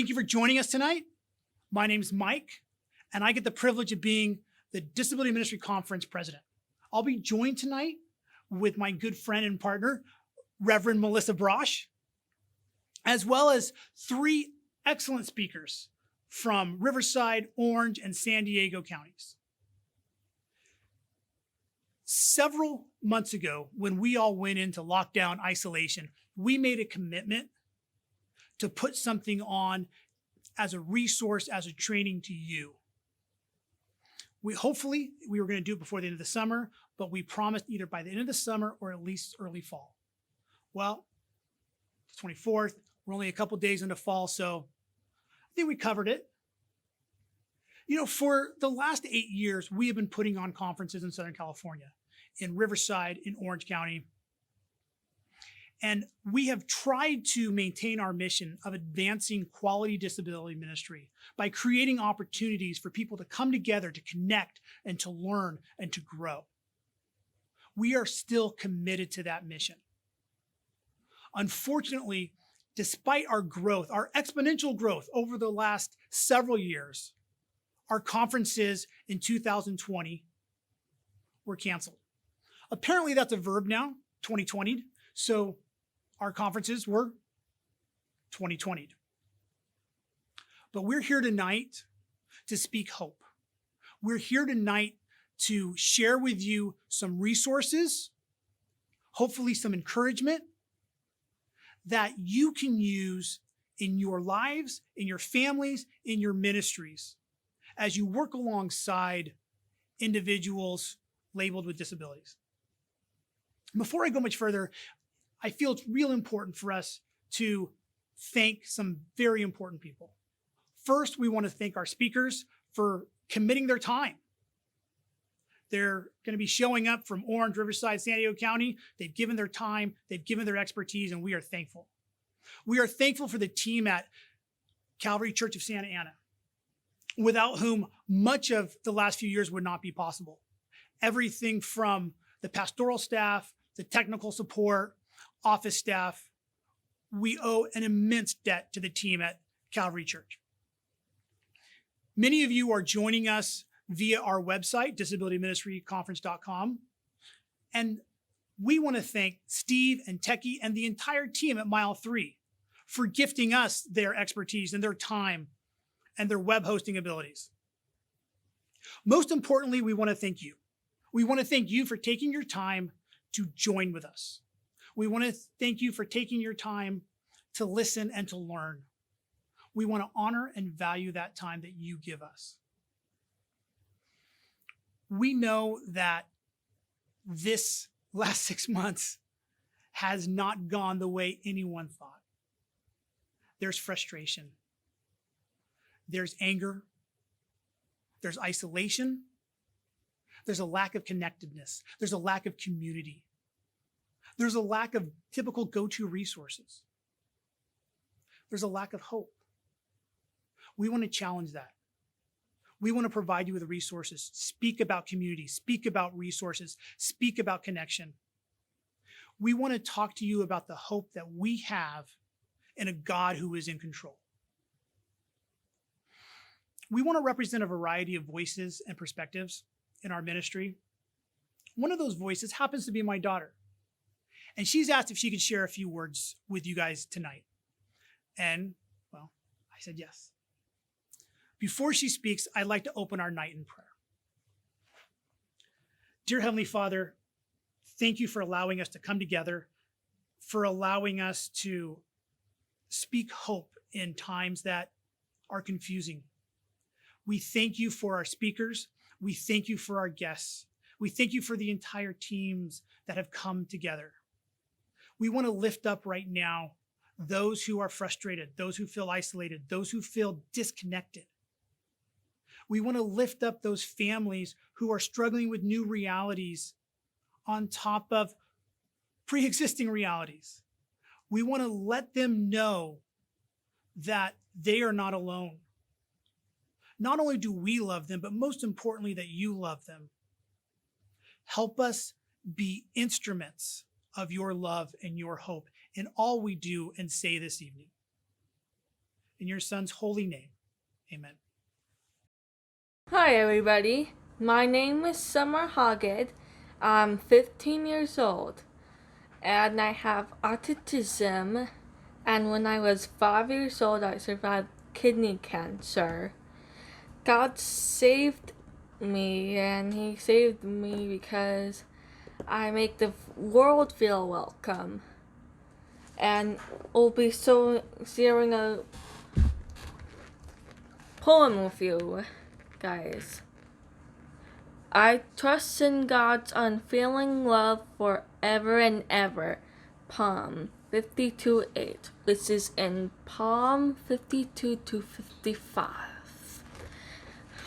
Thank you for joining us tonight. My name is Mike, and I get the privilege of being the Disability Ministry Conference president. I'll be joined tonight with my good friend and partner, Reverend Melissa Brosh, as well as three excellent speakers from Riverside, Orange, and San Diego counties. Several months ago, when we all went into lockdown isolation, we made a commitment to put something on as a resource, as a training to you. Hopefully we were going to do it before the end of the summer, but we promised either by the end of the summer or at least early fall. Well, it's 24th, we're only a couple days into fall, so I think we covered it. You know, for the last 8 years, we have been putting on conferences in Southern California, in Riverside, in Orange County. And we have tried to maintain our mission of advancing quality disability ministry by creating opportunities for people to come together, to connect, and to learn, and to grow. We are still committed to that mission. Unfortunately, despite our growth, our exponential growth over the last several years, our conferences in 2020 were canceled. Apparently that's a verb now, 2020'd. So our conferences were 2020'd. But we're here tonight to speak hope. We're here tonight to share with you some resources, hopefully some encouragement that you can use in your lives, in your families, in your ministries, as you work alongside individuals labeled with disabilities. Before I go much further, I feel it's real important for us to thank some very important people. First, we want to thank our speakers for committing their time. They're going to be showing up from Orange, Riverside, San Diego County. They've given their time, they've given their expertise, and we are thankful. We are thankful for the team at Calvary Church of Santa Ana, without whom much of the last few years would not be possible. Everything from the pastoral staff, the technical support, office staff, we owe an immense debt to the team at Calvary Church. Many of you are joining us via our website, disabilityministryconference.com. And we want to thank Steve and Techie and the entire team at Mile 3 for gifting us their expertise and their time and their web hosting abilities. Most importantly, we want to thank you. We want to thank you for taking your time to join with us. We want to thank you for taking your time to listen and to learn. We want to honor and value that time that you give us. We know that this last 6 months has not gone the way anyone thought. There's frustration. There's anger. There's isolation. There's a lack of connectedness. There's a lack of community. There's a lack of typical go-to resources. There's a lack of hope. We want to challenge that. We want to provide you with resources. Speak about community, speak about resources, speak about connection. We want to talk to you about the hope that we have in a God who is in control. We want to represent a variety of voices and perspectives in our ministry. One of those voices happens to be my daughter. And she's asked if she could share a few words with you guys tonight. And, well, I said yes. Before she speaks, I'd like to open our night in prayer. Dear Heavenly Father, thank you for allowing us to come together, for allowing us to speak hope in times that are confusing. We thank you for our speakers. We thank you for our guests. We thank you for the entire teams that have come together. We want to lift up right now those who are frustrated, those who feel isolated, those who feel disconnected. We want to lift up those families who are struggling with new realities on top of pre-existing realities. We want to let them know that they are not alone. Not only do we love them, but most importantly, that you love them. Help us be instruments of your love and your hope in all we do and say this evening. In your Son's holy name, amen. Hi everybody, my name is Summer Hoggett. I'm 15 years old and I have autism, and when I was 5 years old I survived kidney cancer. God saved me, and He saved me because I make the world feel welcome. And we'll be sharing a poem with you guys. I trust in God's unfailing love forever and ever. Psalm 52:8. This is in Psalm 52 to 55.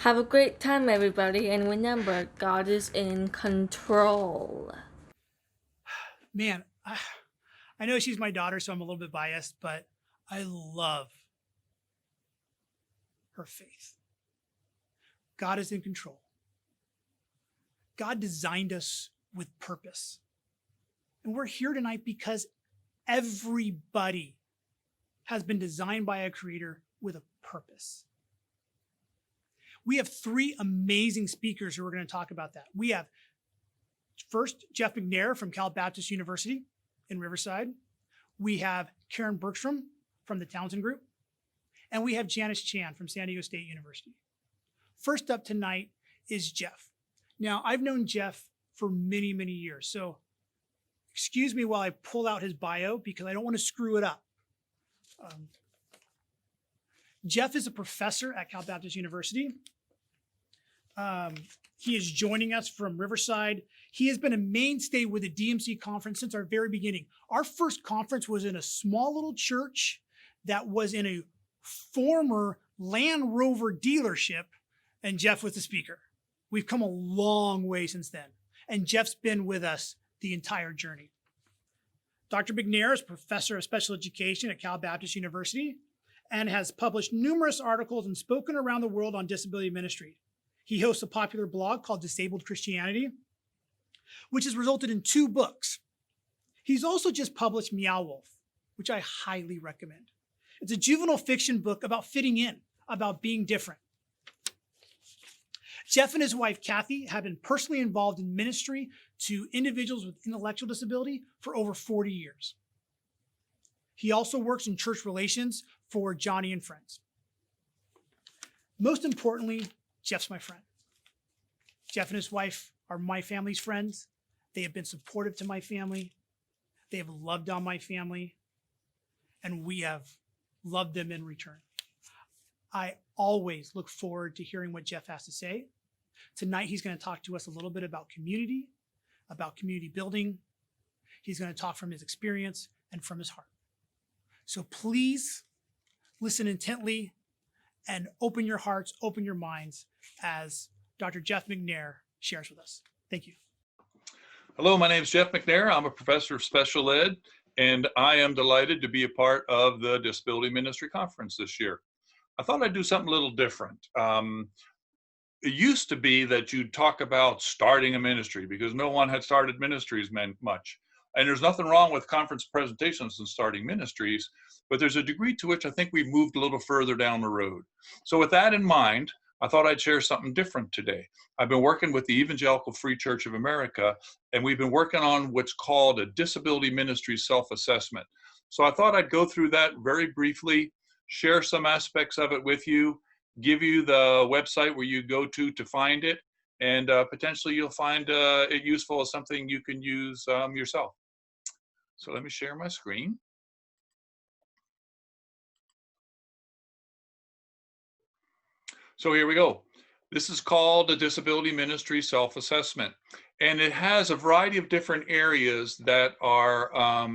Have a great time, everybody, and remember, God is in control. Man, I know she's my daughter, so I'm a little bit biased, but I love her faith. God is in control. God designed us with purpose. And we're here tonight because everybody has been designed by a creator with a purpose. We have three amazing speakers who are going to talk about that. We have first Jeff McNair from Cal Baptist University in Riverside. We have Karen Bergstrom from the Townsend Group. And we have Janice Chan from San Diego State University. First up tonight is Jeff. Now, I've known Jeff for many, many years. So excuse me while I pull out his bio because I don't want to screw it up. Jeff is a professor at Cal Baptist University. He is joining us from Riverside. He has been a mainstay with the DMC conference since our very beginning. Our first conference was in a small little church that was in a former Land Rover dealership, and Jeff was the speaker. We've come a long way since then, and Jeff's been with us the entire journey. Dr. McNair is professor of special education at Cal Baptist University and has published numerous articles and spoken around the world on disability ministry. He hosts a popular blog called Disabled Christianity, which has resulted in 2 books. He's also just published Meow Wolf, which I highly recommend. It's a juvenile fiction book about fitting in, about being different. Jeff and his wife, Kathy, have been personally involved in ministry to individuals with intellectual disability for over 40 years. He also works in church relations for Johnny and Friends. Most importantly, Jeff's my friend. Jeff and his wife are my family's friends. They have been supportive to my family. They have loved on my family, and we have loved them in return. I always look forward to hearing what Jeff has to say. Tonight, he's going to talk to us a little bit about community building. He's going to talk from his experience and from his heart. So please listen intently and open your hearts, open your minds as Dr. Jeff McNair shares with us. Thank you. Hello, my name is Jeff McNair. I'm a professor of special ed, and I am delighted to be a part of the Disability Ministry Conference this year. I thought I'd do something a little different. It used to be that you'd talk about starting a ministry because no one had started ministries much. And there's nothing wrong with conference presentations and starting ministries, but there's a degree to which I think we've moved a little further down the road. So with that in mind, I thought I'd share something different today. I've been working with the Evangelical Free Church of America, and we've been working on what's called a disability ministry self-assessment. So I thought I'd go through that very briefly, share some aspects of it with you, give you the website where you go to find it, and potentially you'll find it useful as something you can use yourself. So let me share my screen. So here we go. This is called a disability ministry self-assessment, and it has a variety of different areas that are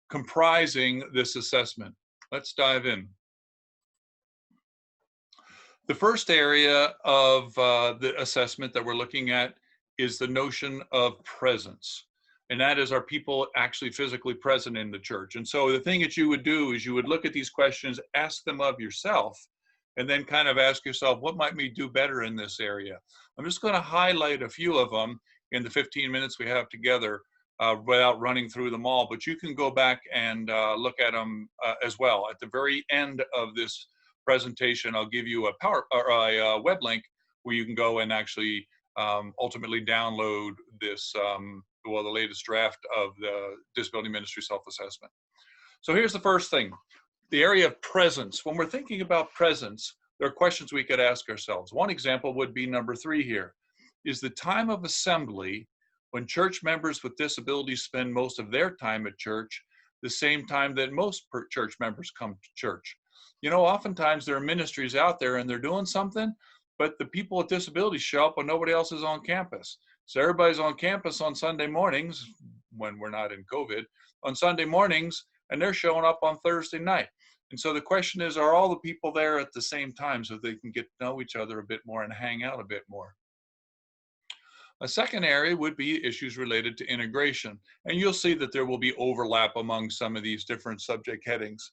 comprising this assessment. Let's dive in. The first area of the assessment that we're looking at is the notion of presence. And that is, are people actually physically present in the church? And so the thing that you would do is you would look at these questions, ask them of yourself, and then kind of ask yourself, what might me do better in this area? I'm just going to highlight a few of them in the 15 minutes we have together. without running through them all, but you can go back and look at them as well. At the very end of this presentation, I'll give you a web link where you can go and actually ultimately download this, the latest draft of the Disability Ministry Self-Assessment. So here's the first thing, the area of presence. When we're thinking about presence, there are questions we could ask ourselves. One example would be number 3 here. Is the time of assembly, when church members with disabilities spend most of their time at church, the same time that most church members come to church? You know, oftentimes there are ministries out there and they're doing something, but the people with disabilities show up when nobody else is on campus. So everybody's on campus on Sunday mornings, when we're not in COVID, on Sunday mornings, and they're showing up on Thursday night. And so the question is, are all the people there at the same time so they can get to know each other a bit more and hang out a bit more? A second area would be issues related to integration. And you'll see that there will be overlap among some of these different subject headings.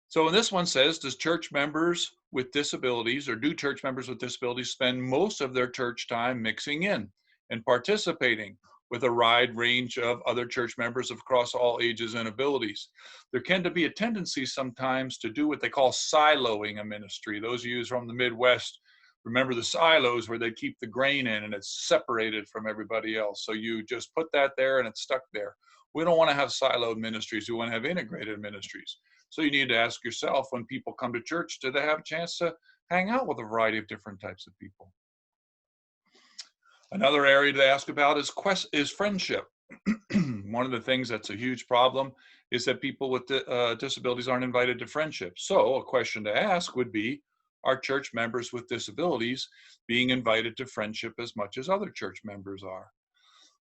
So when this one says, does church members with disabilities, or do church members with disabilities spend most of their church time mixing in and participating with a wide range of other church members across all ages and abilities? There can be a tendency sometimes to do what they call siloing a ministry. Those of you from the Midwest remember the silos where they keep the grain in and it's separated from everybody else. So you just put that there and it's stuck there. We don't want to have siloed ministries. We want to have integrated ministries. So you need to ask yourself, when people come to church, do they have a chance to hang out with a variety of different types of people? Another area to ask about is friendship. One of the things that's a huge problem is that people with disabilities aren't invited to friendship. So a question to ask would be, are church members with disabilities being invited to friendship as much as other church members are?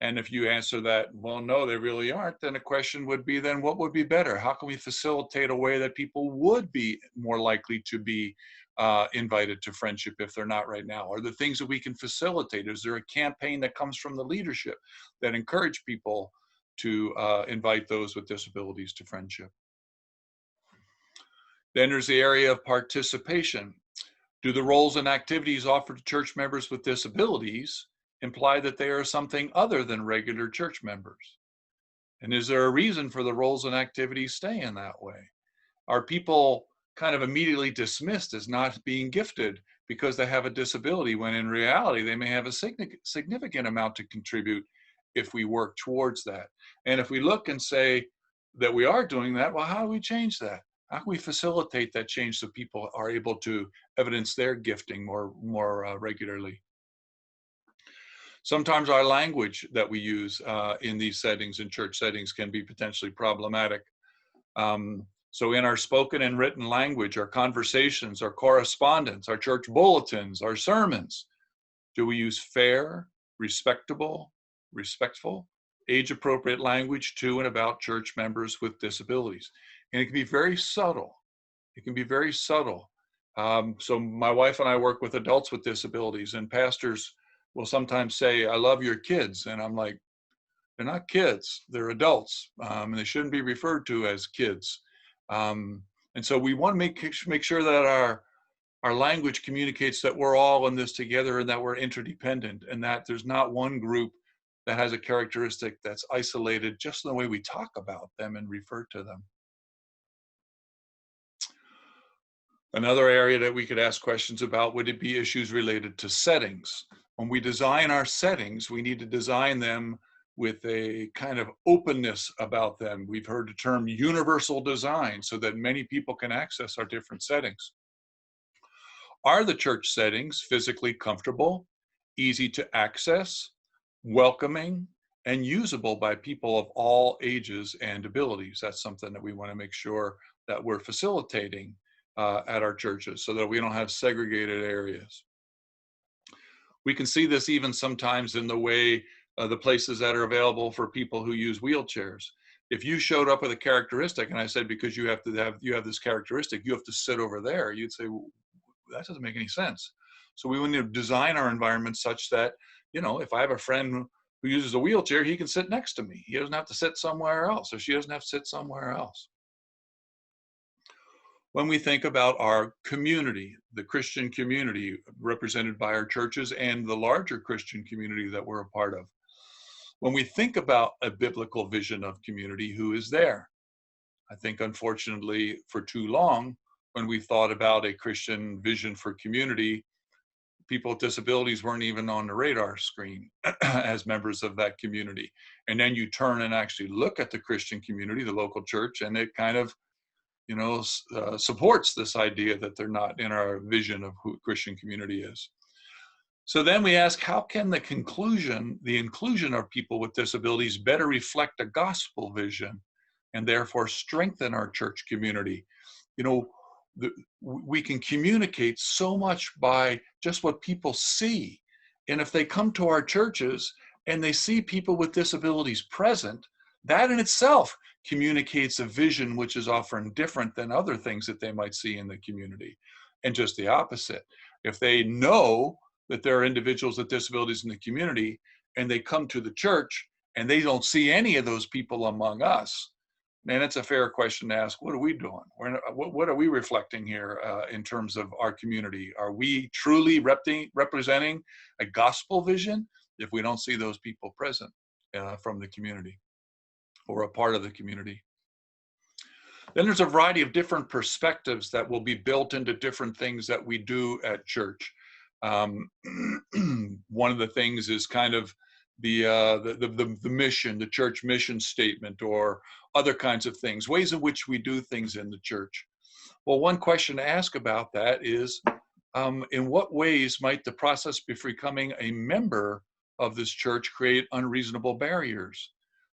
And if you answer that, well, no, they really aren't, then a question would be, then what would be better? How can we facilitate a way that people would be more likely to be invited to friendship if they're not right now? Are the things that we can facilitate? Is there a campaign that comes from the leadership that encourage people to invite those with disabilities to friendship? Then there's the area of participation. Do the roles and activities offered to church members with disabilities imply that they are something other than regular church members? And is there a reason for the roles and activities staying that way? Are people kind of immediately dismissed as not being gifted because they have a disability, when in reality they may have a significant amount to contribute if we work towards that? And if we look and say that we are doing that, well, how do we change that? How can we facilitate that change so people are able to evidence their gifting more regularly? Sometimes our language that we use in these settings, in church settings, can be potentially problematic. So in our spoken and written language, our conversations, our correspondence, our church bulletins, our sermons, do we use fair, respectful, age-appropriate language to and about church members with disabilities? And it can be very subtle. It can be very subtle. So my wife and I work with adults with disabilities, and pastors will sometimes say, I love your kids. And I'm like, they're not kids, they're adults, and they shouldn't be referred to as kids. And so we want to make sure that our language communicates that we're all in this together and that we're interdependent, and that there's not one group that has a characteristic that's isolated just in the way we talk about them and refer to them. Another area that we could ask questions about would be issues related to settings. When we design our settings, we need to design them with a kind of openness about them. We've heard the term universal design, so that many people can access our different settings. Are the church settings physically comfortable, easy to access, welcoming, and usable by people of all ages and abilities? That's something that we want to make sure that we're facilitating at our churches, so that we don't have segregated areas. We can see this even sometimes in the way the places that are available for people who use wheelchairs. If you showed up with a characteristic and I said, because you have this characteristic, you have to sit over there, you'd say, well, that doesn't make any sense. So we want to design our environment such that, you know, if I have a friend who uses a wheelchair, he can sit next to me. He doesn't have to sit somewhere else, or she doesn't have to sit somewhere else. When we think about our community, the Christian community represented by our churches and the larger Christian community that we're a part of, when we think about a biblical vision of community, who is there? I think, unfortunately, for too long, when we thought about a Christian vision for community, people with disabilities weren't even on the radar screen as members of that community. And then you turn and actually look at the Christian community, the local church, and it kind of, supports this idea that they're not in our vision of who Christian community is. So then we ask, how can the inclusion of people with disabilities better reflect a gospel vision and therefore strengthen our church community? We can communicate so much by just what people see. And if they come to our churches and they see people with disabilities present, that in itself communicates a vision which is often different than other things that they might see in the community. And just the opposite. If they know that there are individuals with disabilities in the community and they come to the church and they don't see any of those people among us, man, it's a fair question to ask, what are we doing? What are we reflecting here in terms of our community? Are we truly representing a gospel vision if we don't see those people present from the community or a part of the community? Then there's a variety of different perspectives that will be built into different things that we do at church. One of the things is kind of the mission, the church mission statement, or other kinds of things, ways in which we do things in the church. Well, one question to ask about that is, in what ways might the process of becoming a member of this church create unreasonable barriers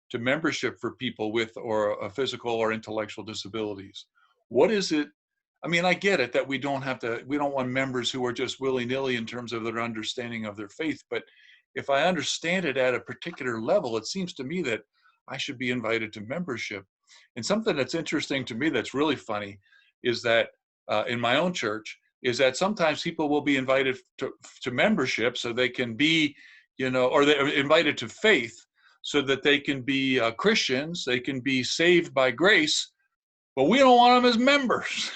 to membership for people with or physical or intellectual disabilities? What is it? I mean, I get it that we don't want members who are just willy-nilly in terms of their understanding of their faith, but if I understand it at a particular level, it seems to me that I should be invited to membership. And something that's interesting to me that's really funny is that in my own church, is that sometimes people will be invited to membership so they can be, or they're invited to faith so that they can be Christians, they can be saved by grace, but we don't want them as members.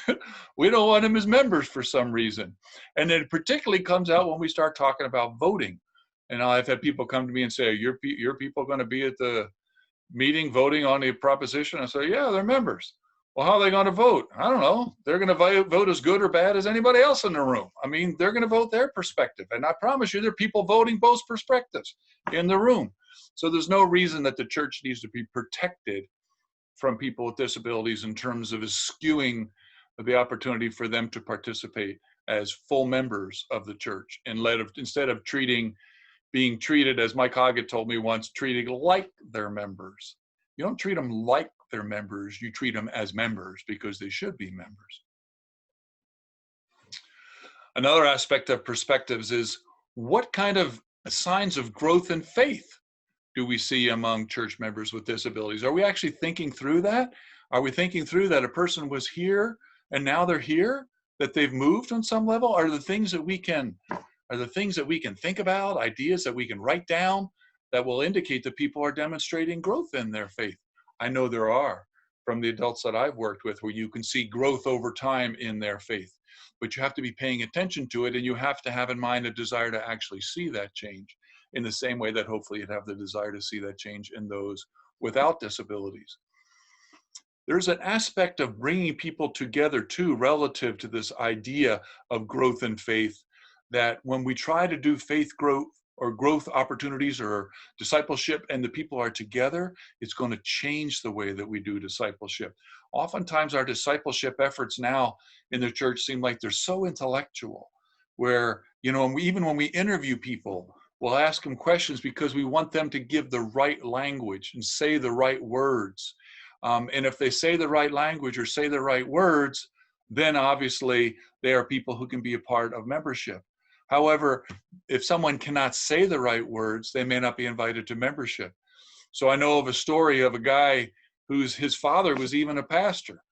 We don't want them as members for some reason. And it particularly comes out when we start talking about voting. And I've had people come to me and say, are your people going to be at the meeting voting on a proposition? I say, yeah, they're members. Well, how are they going to vote? I don't know. They're going to vote as good or bad as anybody else in the room. I mean, they're going to vote their perspective. And I promise you, there are people voting both perspectives in the room. So there's no reason that the church needs to be protected from people with disabilities in terms of eschewing the opportunity for them to participate as full members of the church, and instead of being treated, as Mike Hoggett told me once, treated like their members. You don't treat them like they're members, you treat them as members because they should be members. Another aspect of perspectives is, what kind of signs of growth in faith do we see among church members with disabilities? Are we actually thinking through that? Are we thinking through that a person was here and now they're here, that they've moved on some level? Are the things that we can think about, ideas that we can write down that will indicate that people are demonstrating growth in their faith? I know there are, from the adults that I've worked with, where you can see growth over time in their faith. But you have to be paying attention to it, and you have to have in mind a desire to actually see that change, in the same way that hopefully you'd have the desire to see that change in those without disabilities. There's an aspect of bringing people together too, relative to this idea of growth in faith, that when we try to do faith growth or growth opportunities or discipleship and the people are together, it's going to change the way that we do discipleship. Oftentimes our discipleship efforts now in the church seem like they're so intellectual, where, even when we interview people, we'll ask them questions because we want them to give the right language and say the right words. And if they say the right language or say the right words, then obviously they are people who can be a part of membership. However, if someone cannot say the right words, they may not be invited to membership. So I know of a story of a guy his father was even a pastor,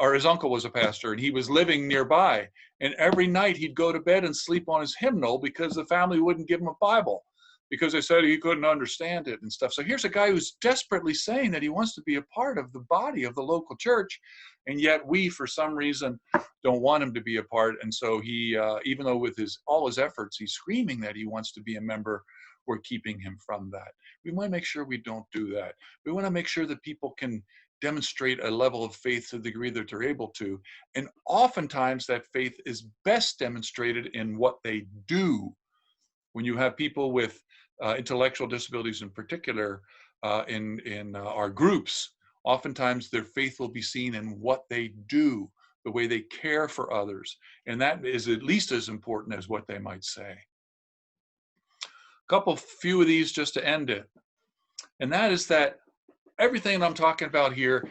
or his uncle was a pastor, and he was living nearby. And every night he'd go to bed and sleep on his hymnal because the family wouldn't give him a Bible, because they said he couldn't understand it and stuff. So here's a guy who's desperately saying that he wants to be a part of the body of the local church, And yet we, for some reason, don't want him to be a part. And so he, even though with all his efforts, he's screaming that he wants to be a member, we're keeping him from that. We want to make sure we don't do that. We want to make sure that people can demonstrate a level of faith to the degree that they're able to. And oftentimes that faith is best demonstrated in what they do. When you have people with intellectual disabilities in particular in our groups, oftentimes their faith will be seen in what they do, the way they care for others. And that is at least as important as what they might say. Few of these just to end it. And that is that everything I'm talking about here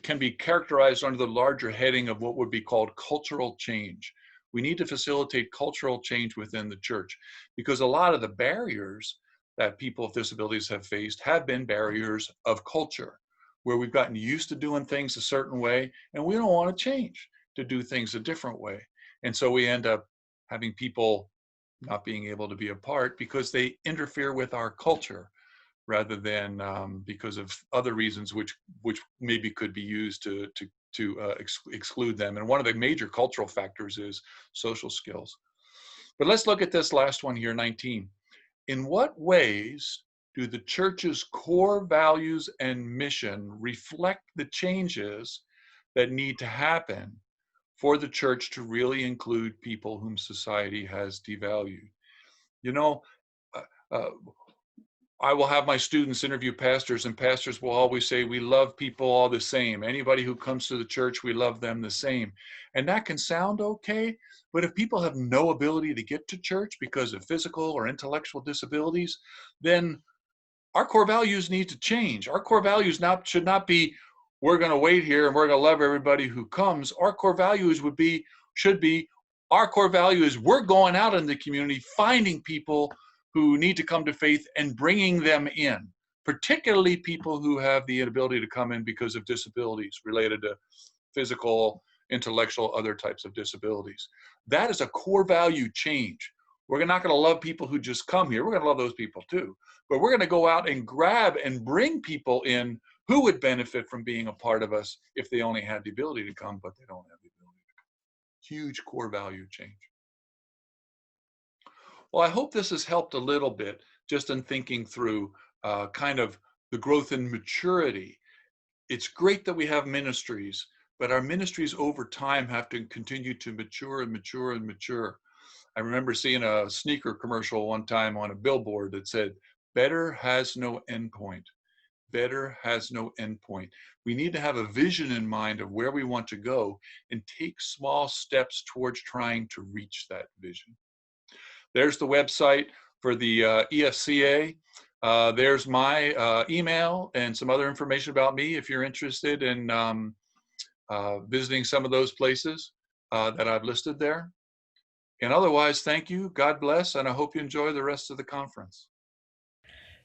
can be characterized under the larger heading of what would be called cultural change. We need to facilitate cultural change within the church, because a lot of the barriers that people with disabilities have faced have been barriers of culture, where we've gotten used to doing things a certain way and we don't want to change to do things a different way. And so we end up having people not being able to be a part because they interfere with our culture, rather than because of other reasons which maybe could be used to exclude them. And one of the major cultural factors is social skills. But let's look at this last one here, 19. In what ways do the church's core values and mission reflect the changes that need to happen for the church to really include people whom society has devalued? You know, I will have my students interview pastors, and pastors will always say, we love people all the same. Anybody who comes to the church, we love them the same. And that can sound okay, but if people have no ability to get to church because of physical or intellectual disabilities, then our core values need to change. Our core values should not be, we're going to wait here and we're going to love everybody who comes. Our core values should be, our core value is we're going out in the community, finding people who need to come to faith and bringing them in, particularly people who have the inability to come in because of disabilities related to physical, intellectual, other types of disabilities. That is a core value change. We're not going to love people who just come here. We're going to love those people too. But we're going to go out and grab and bring people in who would benefit from being a part of us if they only had the ability to come, but they don't have the ability to come. Huge core value change. Well, I hope this has helped a little bit just in thinking through kind of the growth and maturity. It's great that we have ministries, but our ministries over time have to continue to mature and mature and mature. I remember seeing a sneaker commercial one time on a billboard that said, better has no endpoint. Better has no endpoint. We need to have a vision in mind of where we want to go and take small steps towards trying to reach that vision. There's the website for the EFCA. There's my email and some other information about me if you're interested in visiting some of those places that I've listed there. And otherwise, thank you, God bless, and I hope you enjoy the rest of the conference.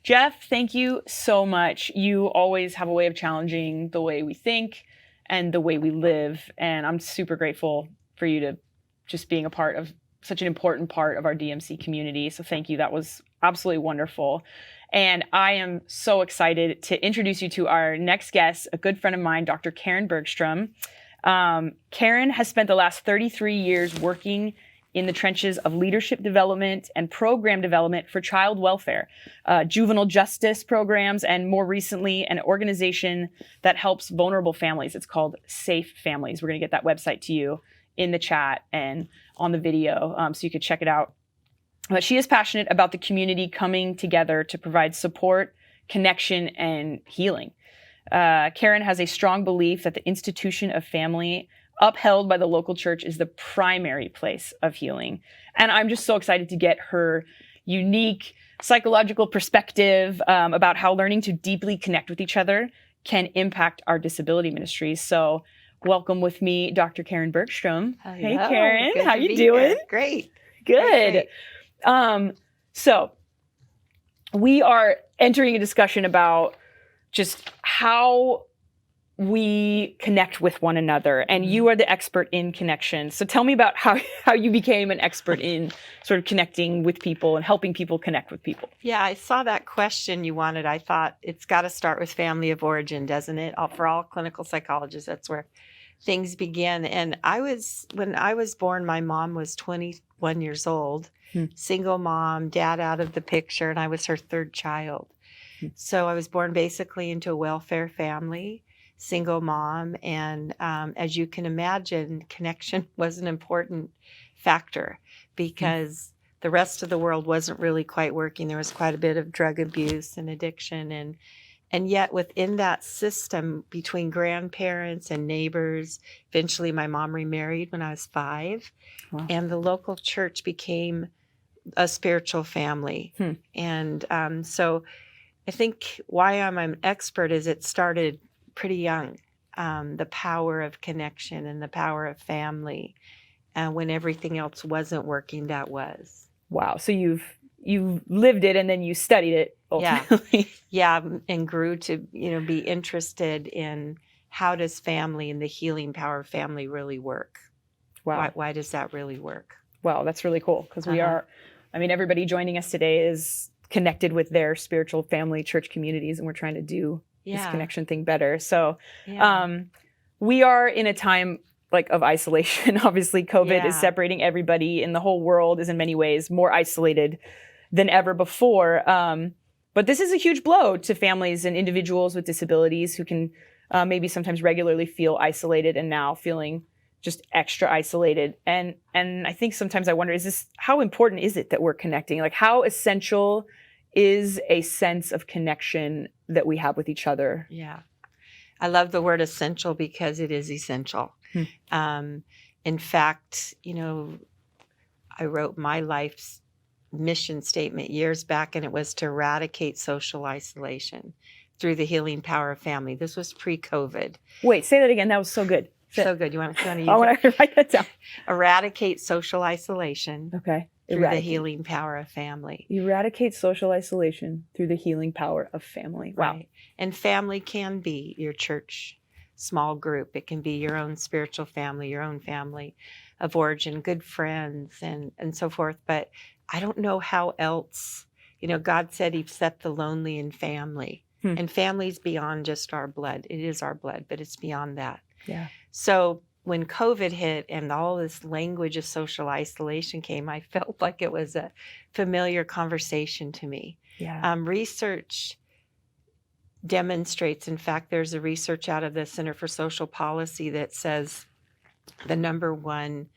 Jeff, thank you so much. You always have a way of challenging the way we think and the way we live, and I'm super grateful for you to just being a part of such an important part of our DMC community. So thank you. That was absolutely wonderful. And I am so excited to introduce you to our next guest, a good friend of mine, Dr. Karen Bergstrom. Karen has spent the last 33 years working in the trenches of leadership development and program development for child welfare, juvenile justice programs, and more recently, an organization that helps vulnerable families. It's called Safe Families. We're going to get that website to you in the chat and on the video so you could check it out. But she is passionate about the community coming together to provide support, connection, and healing. Karen has a strong belief that the institution of family upheld by the local church is the primary place of healing. And I'm just so excited to get her unique psychological perspective about how learning to deeply connect with each other can impact our disability ministries. So welcome with me, Dr. Karen Bergstrom. Hello. Hey, Karen. Good How to you be doing? here. Great. Good. Great. So we are entering a discussion about just how we connect with one another, and you are the expert in connection. So tell me about how you became an expert in sort of connecting with people and helping people connect with people. Yeah, I saw that question you wanted. I thought it's got to start with family of origin, doesn't it? For all clinical psychologists, that's where things began. And when I was born, my mom was 21 years old, single mom, dad out of the picture, and I was her third child. So I was born basically into a welfare family, single mom. And as you can imagine, connection was an important factor because the rest of the world wasn't really quite working. There was quite a bit of drug abuse and addiction. And yet within that system between grandparents and neighbors, eventually my mom remarried when I was 5. Wow. And the local church became a spiritual family. And so I think why I'm an expert is it started pretty young, the power of connection and the power of family. When everything else wasn't working, that was. Wow. So you've lived it and then you studied it ultimately. Yeah, and grew to, be interested in how does family and the healing power of family really work? Wow. Why does that really work? Wow, that's really cool because we are, everybody joining us today is connected with their spiritual family church communities, and we're trying to do this connection thing better. So we are in a time like of isolation. Obviously, COVID is separating everybody, and the whole world is in many ways more isolated than ever before. But this is a huge blow to families and individuals with disabilities who can maybe sometimes regularly feel isolated and now feeling just extra isolated. And I think sometimes I wonder, how important is it that we're connecting? Like, how essential is a sense of connection that we have with each other? Yeah. I love the word essential because it is essential. In fact, I wrote my life's mission statement years back, and it was to eradicate social isolation through the healing power of family. This was pre-COVID. Wait, say that again. That was so good. So good. You want to use it? I want to write that down. Eradicate social isolation through the Eradicate. healing power of family. Eradicate social isolation through the healing power of family. Wow. Right. And family can be your church small group. It can be your own spiritual family, your own family of origin, good friends, and so forth. But I don't know how else. God said He set the lonely in family. And family's beyond just our blood. It is our blood, but it's beyond that. Yeah. So when COVID hit and all this language of social isolation came, I felt like it was a familiar conversation to me. Yeah. Research demonstrates, in fact, there's a research out of the Center for Social Policy that says the number one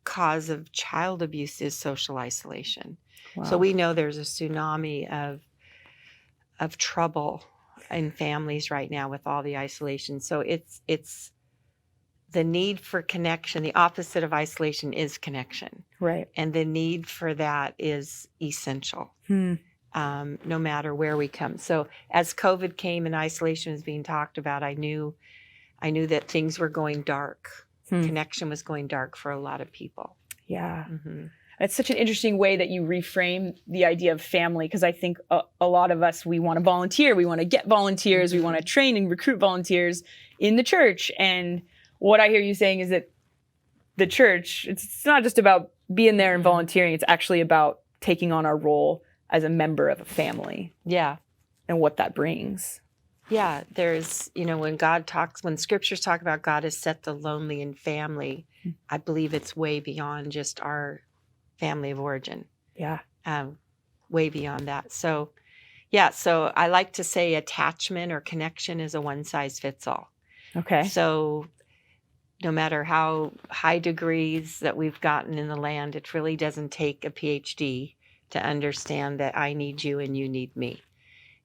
cause of child abuse is social isolation. Wow. So we know there's a tsunami of trouble in families right now with all the isolation. So it's the need for connection. The opposite of isolation is connection. Right. And the need for that is essential, no matter where we come. So as COVID came and isolation was being talked about, I knew that things were going dark. Connection was going dark for a lot of people. Yeah. It's such an interesting way that you reframe the idea of family, because I think a lot of us, we want to volunteer. We want to get volunteers. We want to train and recruit volunteers in the church. And what I hear you saying is that the church, it's not just about being there and volunteering. It's actually about taking on our role as a member of a family. Yeah. And what that brings. Yeah. There's, when scriptures talk about God has set the lonely in family, I believe it's way beyond just our family of origin. Yeah. Way beyond that. So, yeah. So I like to say attachment or connection is a one size fits all. Okay. So no matter how high degrees that we've gotten in the land, it really doesn't take a PhD to understand that I need you and you need me.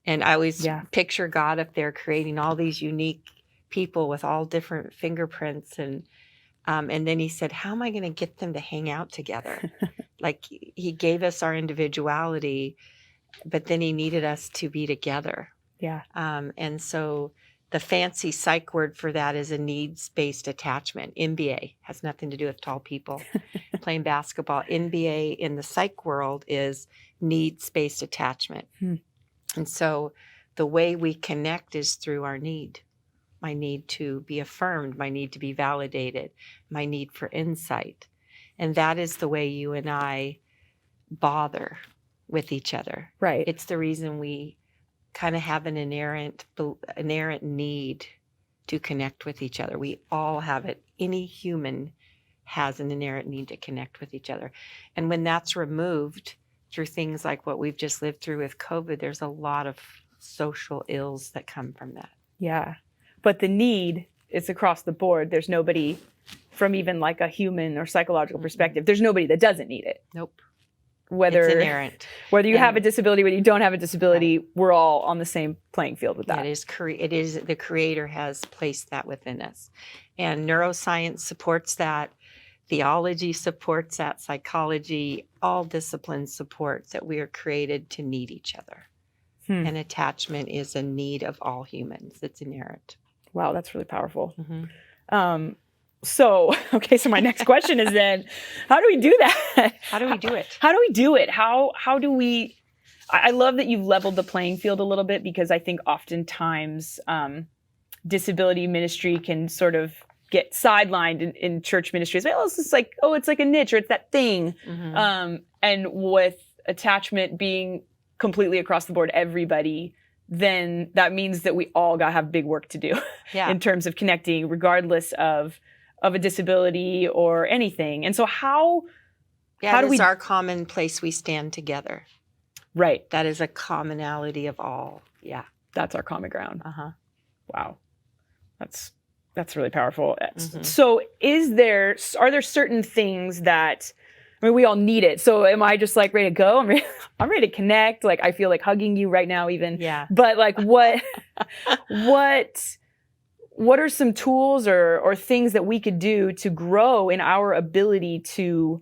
And I always picture God up there creating all these unique people with all different fingerprints. And then He said, how am I going to get them to hang out together? Like He gave us our individuality, but then He needed us to be together. Yeah. And so the fancy psych word for that is a needs-based attachment. NBA has nothing to do with tall people playing basketball. NBA in the psych world is needs-based attachment. And so the way we connect is through our need. My need to be affirmed, my need to be validated, my need for insight. And that is the way you and I bother with each other. Right. It's the reason we kind of have an inerrant need to connect with each other. We all have it. Any human has an inherent need to connect with each other. And when that's removed through things like what we've just lived through with COVID, there's a lot of social ills that come from that. Yeah. But the need is across the board. There's nobody from even like a human or psychological perspective. There's nobody that doesn't need it. Nope. Whether It's inherent. whether you And- have a disability, whether you don't have a disability, we're all on the same playing field with that. It is the creator has placed that within us. And neuroscience supports that. Theology supports that. Psychology, all disciplines support that we are created to need each other. And attachment is a need of all humans. It's inherent. Wow, that's really powerful. Mm-hmm. So my next question is then, how do we do that? How do we do it? How do we do it? How do we, I love that you've leveled the playing field a little bit, because I think oftentimes disability ministry can sort of get sidelined in church ministries. Well, it's just like, oh, it's like a niche, or it's that thing. Mm-hmm. And with attachment being completely across the board, everybody, then that means that we all got to have big work to do Yeah. in terms of connecting, regardless of a disability or anything. And so how Yeah, do it is we- our common place we stand together. right, That is a commonality of all. Yeah. that's our common ground. Uh-huh. Wow. That's really powerful. Mhm. So are there certain things that, I mean, we all need it. So am I just like ready to go? I'm ready to connect. Like, I feel like hugging you right now even. Yeah. But like what are some tools or things that we could do to grow in our ability to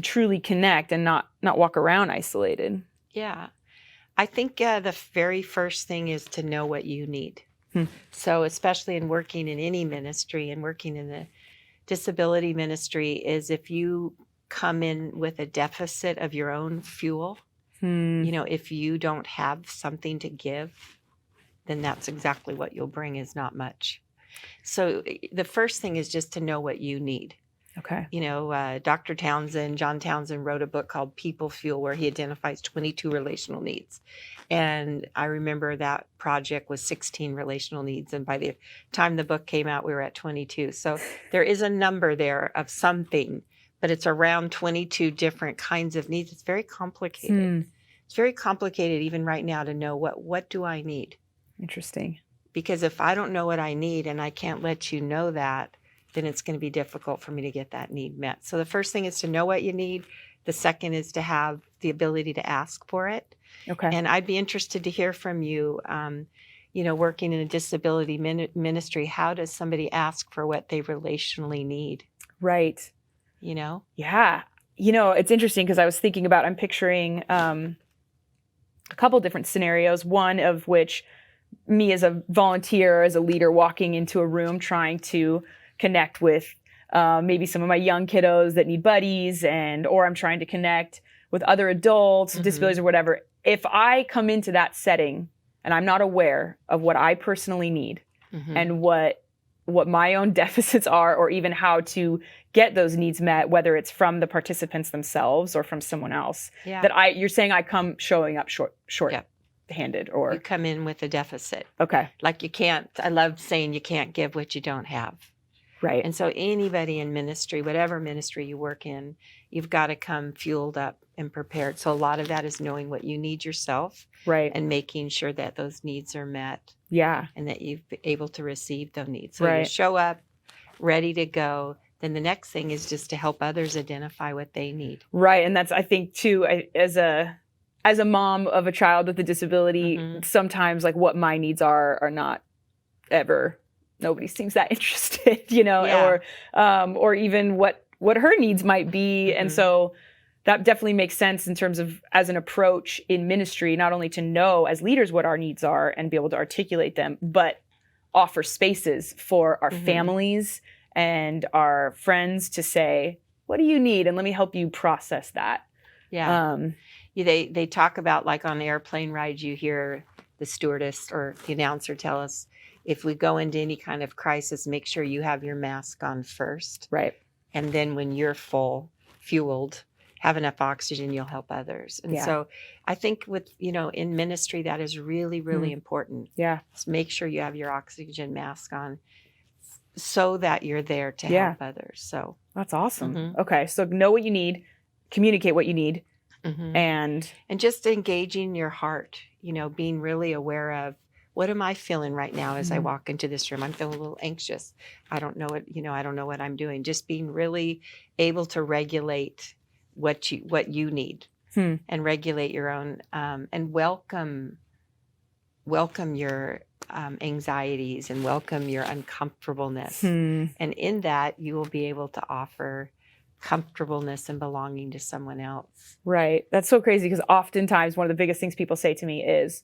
truly connect and not walk around isolated? Yeah. I think the very first thing is to know what you need. So especially in working in any ministry and working in the disability ministry, is if you come in with a deficit of your own fuel, you know, if you don't have something to give, then that's exactly what you'll bring, is not much. So the first thing is just to know what you need. Okay. You know, John Townsend wrote a book called People Fuel, where he identifies 22 relational needs. And I remember that project was 16 relational needs. And by the time the book came out, we were at 22. So there is a number there of something, but it's around 22 different kinds of needs. It's very complicated. It's very complicated even right now to know what do I need? Interesting. Because if I don't know what I need and I can't let you know that, then it's going to be difficult for me to get that need met. So the first thing is to know what you need. The second is to have the ability to ask for it. Okay. And I'd be interested to hear from you, you know, working in a disability ministry, how does somebody ask for what they relationally need? Right. You know? Yeah. You know, it's interesting because I was thinking about, I'm picturing a couple different scenarios, one of which me as a volunteer, as a leader, walking into a room trying to connect with maybe some of my young kiddos that need buddies, or I'm trying to connect with other adults, Mhm. disabilities or whatever. If I come into that setting and I'm not aware of what I personally need Mhm. and what my own deficits are, or even how to get those needs met, whether it's from the participants themselves or from someone else, Yeah. you're saying I come showing up short-handed You or, come in with a deficit. okay, Like you can't, I love saying you can't give what you don't have. right. And so anybody in ministry, whatever ministry you work in, you've got to come fueled up and prepared. So a lot of that is knowing what you need yourself Right. and making sure that those needs are met Yeah. and that you've been able to receive those needs. So you Right. show up ready to go. Then the next thing is just to help others identify what they need. Right. And that's, I think too, as a mom of a child with a disability, Mhm. sometimes like what my needs are not ever, nobody seems that interested, you know, Yeah. or even what her needs might be. And Mhm. so that definitely makes sense in terms of as an approach in ministry, not only to know as leaders what our needs are and be able to articulate them, but offer spaces for our Mhm. families and our friends to say, what do you need? And let me help you process that. Yeah. They talk about, like on airplane rides, you hear the stewardess or the announcer tell us, if we go into any kind of crisis, make sure you have your mask on first. Right. And then when you're fueled, have enough oxygen, you'll help others. And Yeah. so I think with, in ministry, that is really, really important. Yeah. Just make sure you have your oxygen mask on so that you're there to Yeah. help others. So That's awesome. Mhm. Okay. So know what you need, communicate what you need, mhm. and and just engaging your heart, being really aware of what am I feeling right now as I Mhm. walk into this room? I'm feeling a little anxious. I don't know I don't know what I'm doing. Just being really able to regulate what you need and regulate your own and welcome your anxieties and welcome your uncomfortableness. And in that, you will be able to offer comfortableness and belonging to someone else. Right. That's so crazy because oftentimes one of the biggest things people say to me is,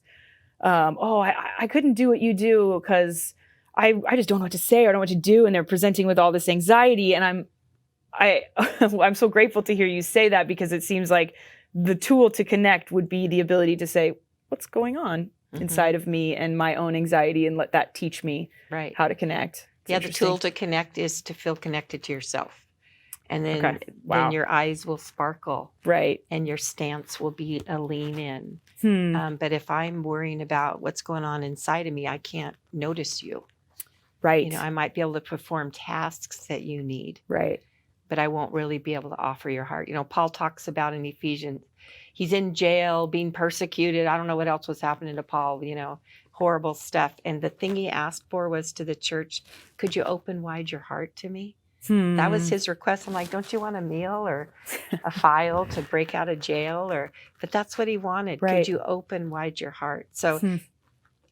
I couldn't do what you do because I just don't know what to say or I don't know what to do. And they're presenting with all this anxiety. And I'm so grateful to hear you say that because it seems like the tool to connect would be the ability to say, what's going on inside of me and my own anxiety, and let that teach me Right. how to connect. It's Yeah, the interesting. tool to connect is to feel connected to yourself. And then, Okay. Wow. then your eyes will sparkle Right. and your stance will be a lean in. Hmm. But if I'm worrying about what's going on inside of me, I can't notice you. Right. I might be able to perform tasks that you need, Right. but I won't really be able to offer your heart. Paul talks about in Ephesians, he's in jail, being persecuted. I don't know what else was happening to Paul, horrible stuff. And the thing he asked for was to the church, could you open wide your heart to me? That was his request. I'm like, don't you want a meal or a file to break out of jail? But that's what he wanted. Right. Could you open wide your heart? So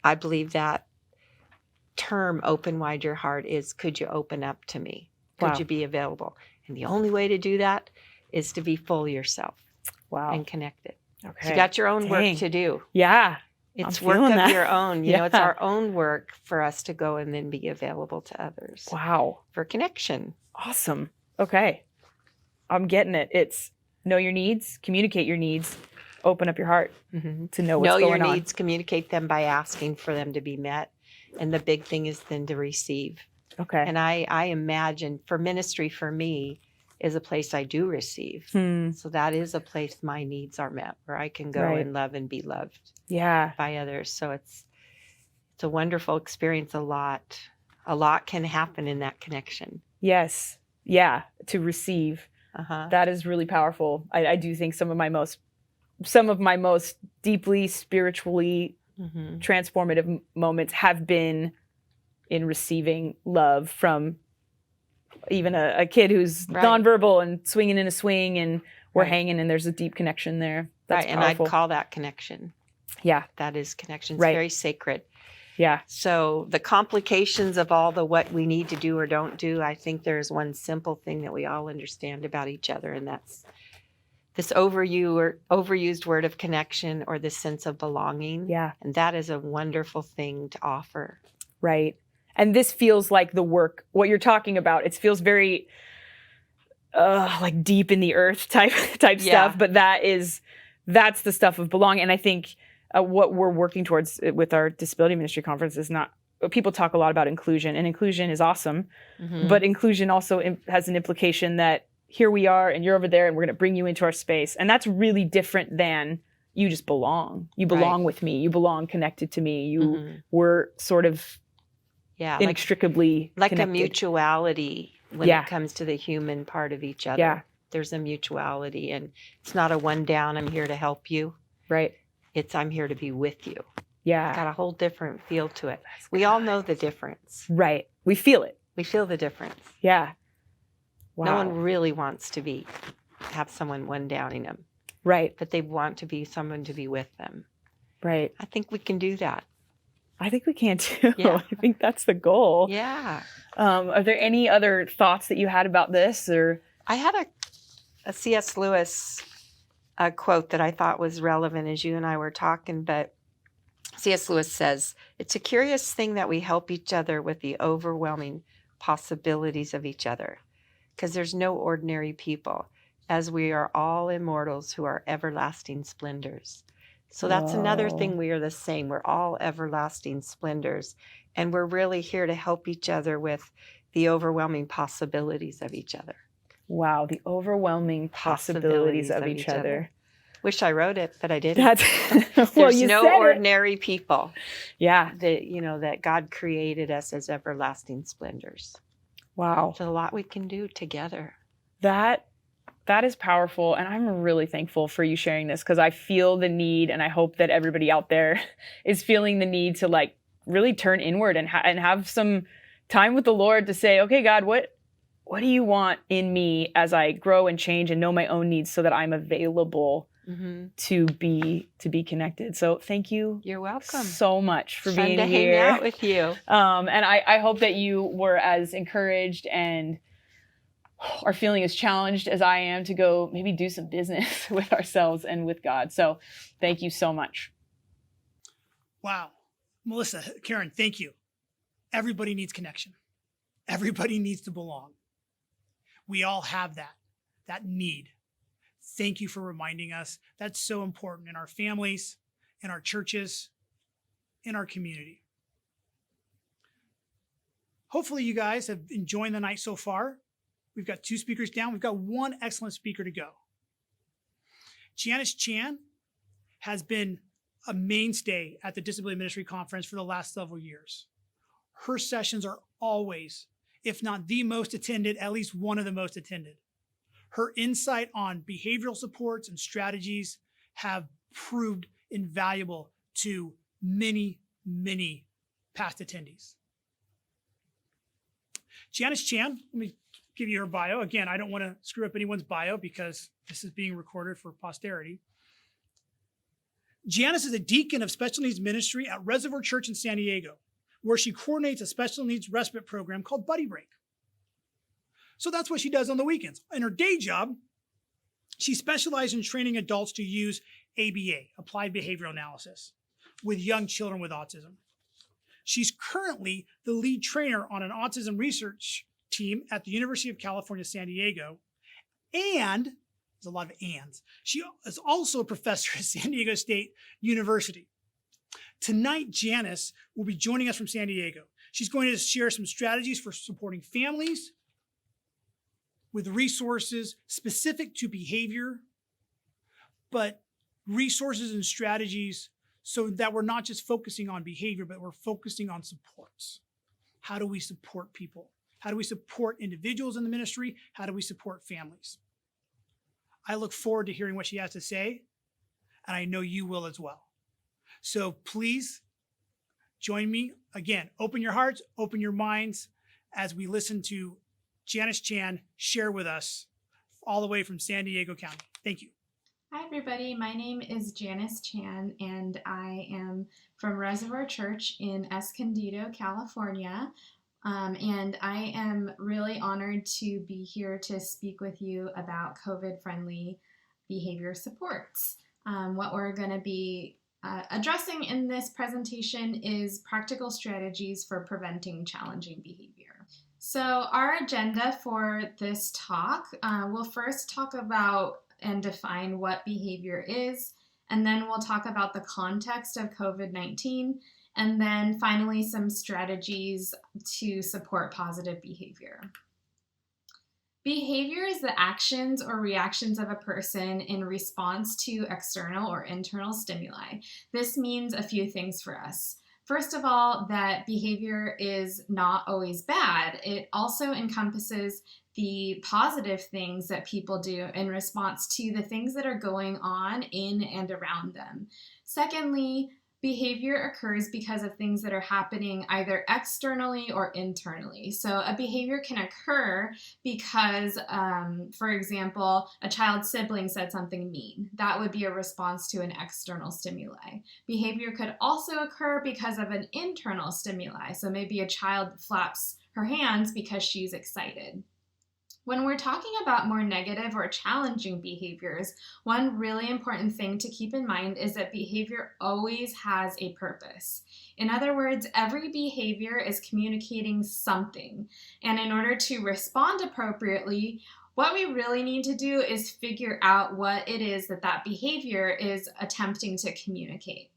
I believe that term, open wide your heart, is could you open up to me? Could Wow. you be available? And the only way to do that is to be full yourself Wow. and connected. Okay. So you got your own Dang. work to do. Yeah. It's I'm work feeling of that. your own. Yeah. It's our own work for us to go and then be available to others Wow. for connection. Awesome. Okay. I'm getting it. It's know your needs, communicate your needs, open up your heart to know what's Know going your on. needs, communicate them by asking for them to be met. And the big thing is then to receive. Okay. And I imagine for ministry for me is a place I do receive. So that is a place my needs are met, where I can go Right. and love and be loved Yeah. by others. So it's a wonderful experience. A lot can happen in that connection. Yes. Yeah. To receive. Uh-huh. That is really powerful. I do think some of my most deeply spiritually transformative moments have been in receiving love from even a kid who's Right. nonverbal and swinging in a swing, and we're Right. hanging, and there's a deep connection there. That's Right. And powerful. I'd call that connection. Yeah. That is connection. It's Right. very sacred. Yeah. So the complications of all the what we need to do or don't do, I think there's one simple thing that we all understand about each other, and that's this overused word of connection, or this sense of belonging. Yeah. And that is a wonderful thing to offer. Right. And this feels like the work, what you're talking about. It feels very like deep in the earth type Yeah. stuff, but that's the stuff of belonging. And I think what we're working towards with our disability ministry conference is not, people talk a lot about inclusion, and inclusion is awesome, but inclusion also has an implication that here we are and you're over there and we're going to bring you into our space. And that's really different than you just belong. You belong with me. You belong connected to me. You were sort of inextricably like connected. a mutuality when Yeah. it comes to the human part of each other. Yeah. There's a mutuality, and it's not a one down, I'm here to help you. Right. It's I'm here to be with you. Yeah. Got a whole different feel to it. We all know the difference. Right. We feel it. We feel the difference. Yeah. Wow. No one really wants to have someone one downing them, Right. but they want to be someone to be with them. Right. I think we can do that. I think we can too. Yeah. I think that's the goal. Yeah. Are there any other thoughts that you had about this, or? I had a C.S. Lewis quote that I thought was relevant as you and I were talking, but C.S. Lewis says, it's a curious thing that we help each other with the overwhelming possibilities of each other, because there's no ordinary people, as we are all immortals who are everlasting splendors. So that's another thing. We are the same. We're all everlasting splendors, and we're really here to help each other with the overwhelming possibilities of each other. Wow, the overwhelming possibilities of each other. Wish I wrote it, but I didn't. That's well, There's you no said it. ordinary people Yeah. that God created us as everlasting splendors. Wow. There's a lot we can do together. That is powerful, and I'm really thankful for you sharing this, because I feel the need, and I hope that everybody out there is feeling the need to like really turn inward and have some time with the Lord to say, okay, God, what do you want in me as I grow and change and know my own needs, so that I'm available to be connected. So thank you. You're welcome so much for being to here. Hang out with you. And I hope that you were as encouraged and are feeling as challenged as I am to go maybe do some business with ourselves and with God. So thank you so much. Wow. Melissa, Karen, thank you. Everybody needs connection. Everybody needs to belong. We all have that need. Thank you for reminding us. That's so important in our families, in our churches, in our community. Hopefully you guys have enjoyed the night so far. We've got 2 speakers down. We've got 1 excellent speaker to go. Janice Chan has been a mainstay at the Disability Ministry Conference for the last several years. Her sessions are always, if not the most attended, at least one of the most attended. Her insight on behavioral supports and strategies have proved invaluable to many, many past attendees. Janice Chan, let me give you her bio. Again, I don't want to screw up anyone's bio because this is being recorded for posterity. Janice is a deacon of special needs ministry at Reservoir Church in San Diego, where she coordinates a special needs respite program called Buddy Break. So that's what she does on the weekends. In her day job, she specializes in training adults to use ABA, Applied Behavioral Analysis, with young children with autism. She's currently the lead trainer on an autism research team at the University of California, San Diego. And, there's a lot of ands, she is also a professor at San Diego State University. Tonight, Janice will be joining us from San Diego. She's going to share some strategies for supporting families with resources specific to behavior, but resources and strategies so that we're not just focusing on behavior, but we're focusing on supports. How do we support people? How do we support individuals in the ministry? How do we support families? I look forward to hearing what she has to say, and I know you will as well. So please join me. Again, open your hearts, open your minds as we listen to Janice Chan share with us all the way from San Diego County. Thank you. Hi, everybody. My name is Janice Chan, and I am from Reservoir Church in Escondido, California. And I am really honored to be here to speak with you about COVID-friendly behavior supports. What we're going to be addressing in this presentation is practical strategies for preventing challenging behavior. So our agenda for this talk, we'll first talk about and define what behavior is, and then we'll talk about the context of COVID-19, and then finally some strategies to support positive behavior. Behavior is the actions or reactions of a person in response to external or internal stimuli. This means a few things for us. First of all, that behavior is not always bad. It also encompasses the positive things that people do in response to the things that are going on in and around them. Secondly, behavior occurs because of things that are happening either externally or internally. So a behavior can occur because, for example, a child's sibling said something mean. That would be a response to an external stimuli. Behavior could also occur because of an internal stimuli. So maybe a child flaps her hands because she's excited. When we're talking about more negative or challenging behaviors, one really important thing to keep in mind is that behavior always has a purpose. In other words, every behavior is communicating something. And in order to respond appropriately, what we really need to do is figure out what it is that behavior is attempting to communicate.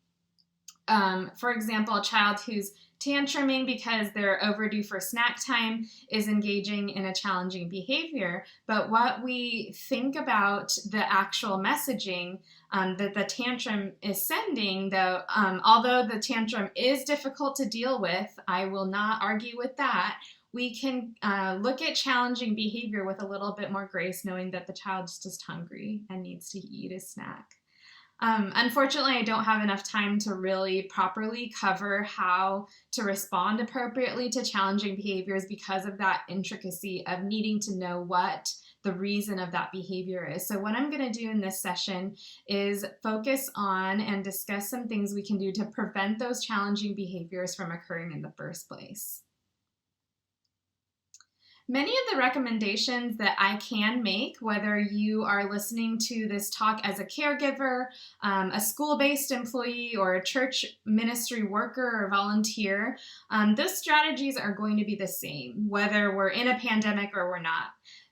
For example, a child who's tantruming because they're overdue for snack time is engaging in a challenging behavior. But what we think about the actual messaging that the tantrum is sending, though, although the tantrum is difficult to deal with, I will not argue with that. We can look at challenging behavior with a little bit more grace, knowing that the child's just hungry and needs to eat a snack. Unfortunately, I don't have enough time to really properly cover how to respond appropriately to challenging behaviors because of that intricacy of needing to know what the reason of that behavior is. So what I'm going to do in this session is focus on and discuss some things we can do to prevent those challenging behaviors from occurring in the first place. Many of the recommendations that I can make, whether you are listening to this talk as a caregiver, a school-based employee, or a church ministry worker or volunteer, those strategies are going to be the same, whether we're in a pandemic or we're not.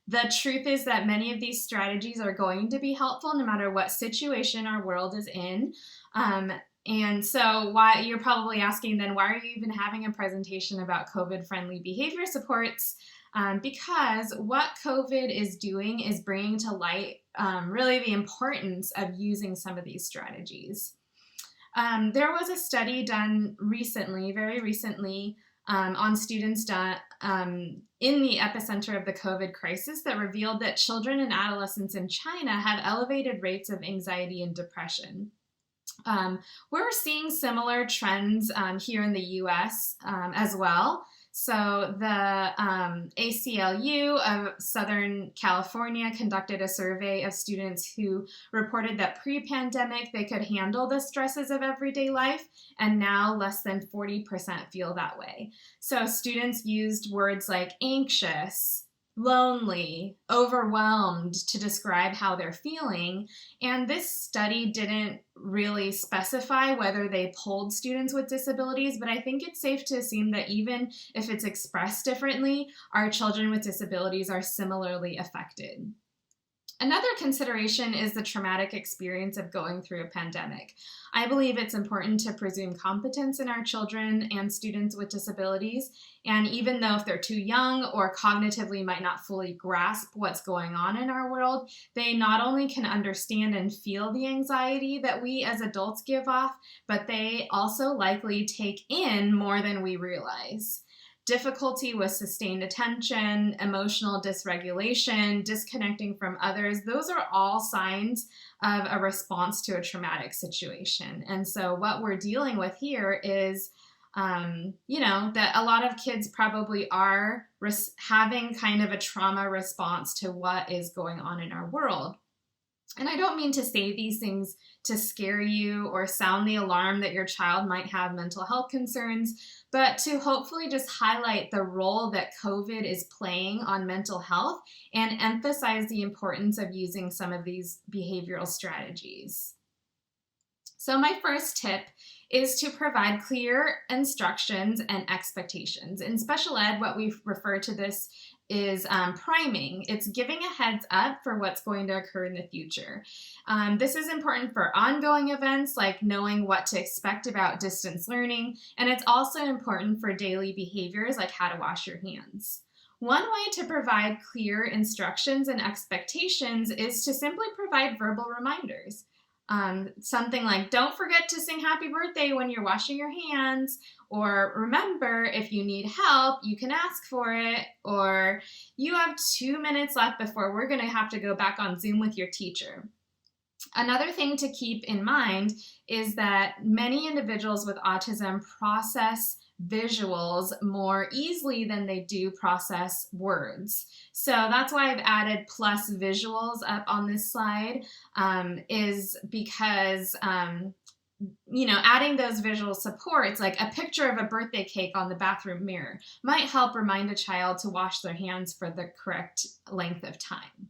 The truth is that many of these strategies are going to be helpful no matter what situation our world is in. And so why you're probably asking then, why are you even having a presentation about COVID-friendly behavior supports? Because what COVID is doing is bringing to light really the importance of using some of these strategies. There was a study done recently, very recently, on students in the epicenter of the COVID crisis that revealed that children and adolescents in China have elevated rates of anxiety and depression. We're seeing similar trends here in the US as well. So the ACLU of Southern California conducted a survey of students who reported that pre-pandemic they could handle the stresses of everyday life, and now less than 40% feel that way. So students used words like anxious, lonely, overwhelmed to describe how they're feeling. And this study didn't really specify whether they polled students with disabilities, but I think it's safe to assume that even if it's expressed differently, our children with disabilities are similarly affected. Another consideration is the traumatic experience of going through a pandemic. I believe it's important to presume competence in our children and students with disabilities, and even though if they're too young or cognitively might not fully grasp what's going on in our world, they not only can understand and feel the anxiety that we as adults give off, but they also likely take in more than we realize. Difficulty with sustained attention, emotional dysregulation, disconnecting from others, those are all signs of a response to a traumatic situation. And so what we're dealing with here is, that a lot of kids probably are having kind of a trauma response to what is going on in our world. And I don't mean to say these things to scare you or sound the alarm that your child might have mental health concerns, but to hopefully just highlight the role that COVID is playing on mental health and emphasize the importance of using some of these behavioral strategies. So my first tip is to provide clear instructions and expectations. In special ed, what we refer to this is priming. It's giving a heads up for what's going to occur in the future. This is important for ongoing events like knowing what to expect about distance learning, and it's also important for daily behaviors like how to wash your hands. One way to provide clear instructions and expectations is to simply provide verbal reminders. Something like, don't forget to sing happy birthday when you're washing your hands, or remember, if you need help, you can ask for it, or you have 2 minutes left before we're going to have to go back on Zoom with your teacher. Another thing to keep in mind is that many individuals with autism process visuals more easily than they do process words. So that's why I've added plus visuals up on this slide, is because, adding those visual supports, like a picture of a birthday cake on the bathroom mirror, might help remind a child to wash their hands for the correct length of time.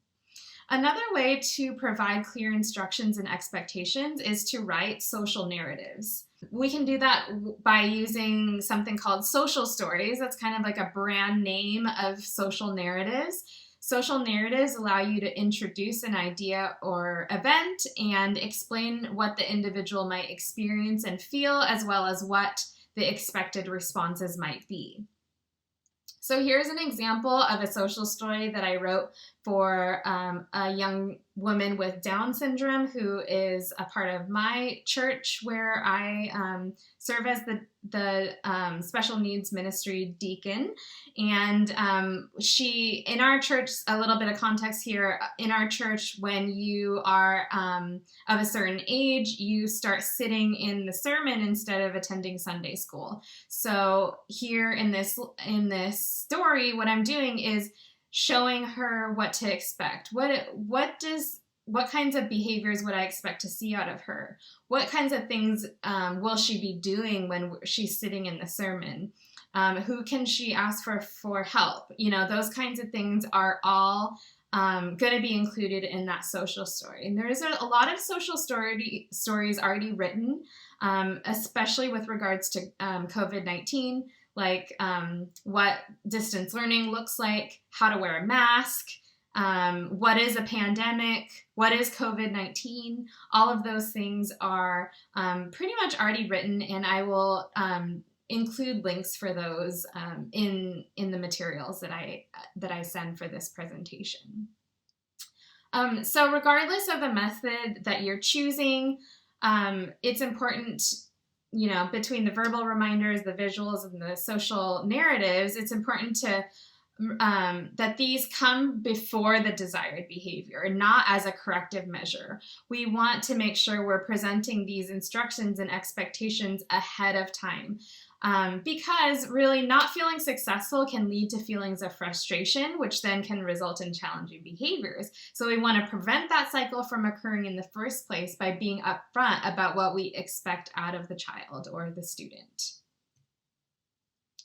Another way to provide clear instructions and expectations is to write social narratives. We can do that by using something called social stories. That's kind of like a brand name of social narratives. Social narratives allow you to introduce an idea or event and explain what the individual might experience and feel, as well as what the expected responses might be. So here's an example of a social story that I wrote for a young woman with Down syndrome who is a part of my church, where I serve as the special needs ministry deacon. And she, in our church, a little bit of context here, in our church, when you are of a certain age, you start sitting in the sermon instead of attending Sunday school. So here in this story, what I'm doing is showing her what to expect. What kinds of behaviors would I expect to see out of her? What kinds of things will she be doing when she's sitting in the sermon? Who can she ask for help? You know, those kinds of things are all going to be included in that social story. And there's a lot of social stories already written, especially with regards to COVID-19, like what distance learning looks like, how to wear a mask, what is a pandemic, what is COVID-19. All of those things are pretty much already written, and I will include links for those in the materials that I send for this presentation. So regardless of the method that you're choosing, it's important, you know, between the verbal reminders, the visuals, and the social narratives, it's important to that these come before the desired behavior, not as a corrective measure. We want to make sure we're presenting these instructions and expectations ahead of time. Because really not feeling successful can lead to feelings of frustration, which then can result in challenging behaviors. So we want to prevent that cycle from occurring in the first place by being upfront about what we expect out of the child or the student.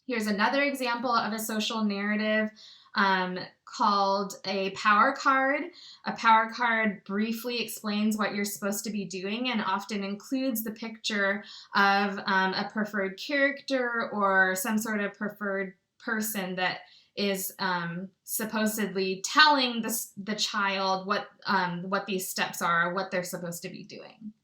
Here's another example of a social narrative called a power card. A power card briefly explains what you're supposed to be doing and often includes the picture of a preferred character or some sort of preferred person that is supposedly telling the child what these steps are, what they're supposed to be doing.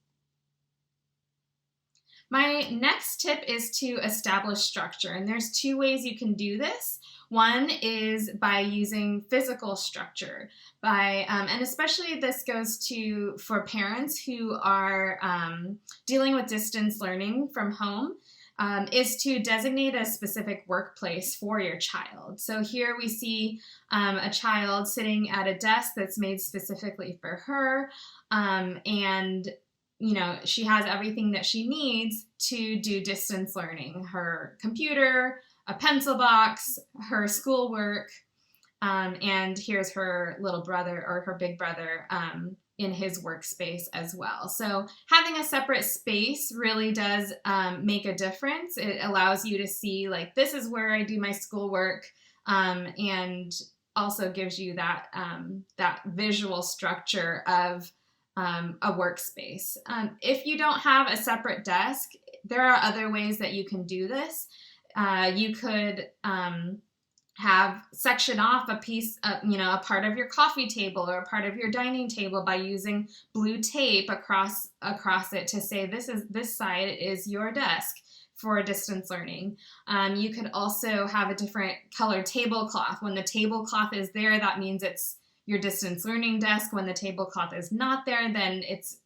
My next tip is to establish structure, and there's two ways you can do this. One is by using physical structure, and especially this goes for parents who are dealing with distance learning from home, is to designate a specific workplace for your child. So here we see a child sitting at a desk that's made specifically for her, and you know, she has everything that she needs to do distance learning: her computer, a pencil box, her schoolwork, and here's her little brother or her big brother in his workspace as well. So having a separate space really does make a difference. It allows you to see, like, this is where I do my schoolwork, and also gives you that visual structure of a workspace. If you don't have a separate desk, there are other ways that you can do this. You could section off a piece, a part of your coffee table or a part of your dining table by using blue tape across it to say this side is your desk for distance learning. You could also have a different colored tablecloth. When the tablecloth is there, that means it's your distance learning desk. When the tablecloth is not there, then it's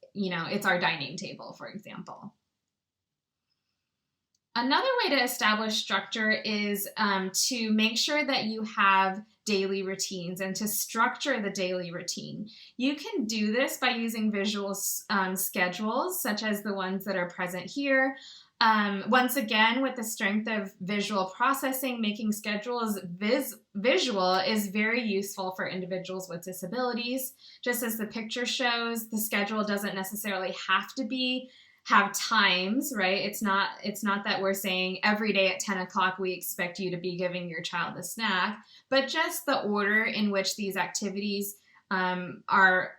our dining table, for example. Another way to establish structure is to make sure that you have daily routines and to structure the daily routine. You can do this by using visual schedules, such as the ones that are present here. Once again, with the strength of visual processing, making schedules visual is very useful for individuals with disabilities. Just as the picture shows, the schedule doesn't necessarily have to have times, right? It's not that we're saying every day at 10 o'clock we expect you to be giving your child a snack, but just the order in which these activities are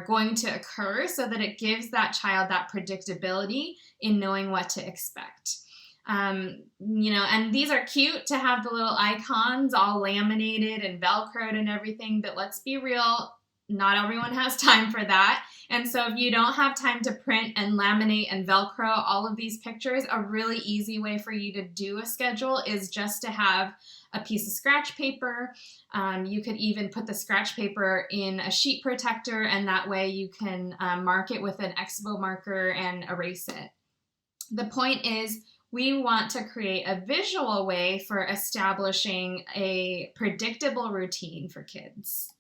going to occur so that it gives that child that predictability in knowing what to expect. And these are cute to have the little icons all laminated and Velcroed and everything, but let's be real, not everyone has time for that. And so if you don't have time to print and laminate and Velcro all of these pictures, a really easy way for you to do a schedule is just to have a piece of scratch paper. You could even put the scratch paper in a sheet protector, and that way you can mark it with an Expo marker and erase it. The point is, we want to create a visual way for establishing a predictable routine for kids.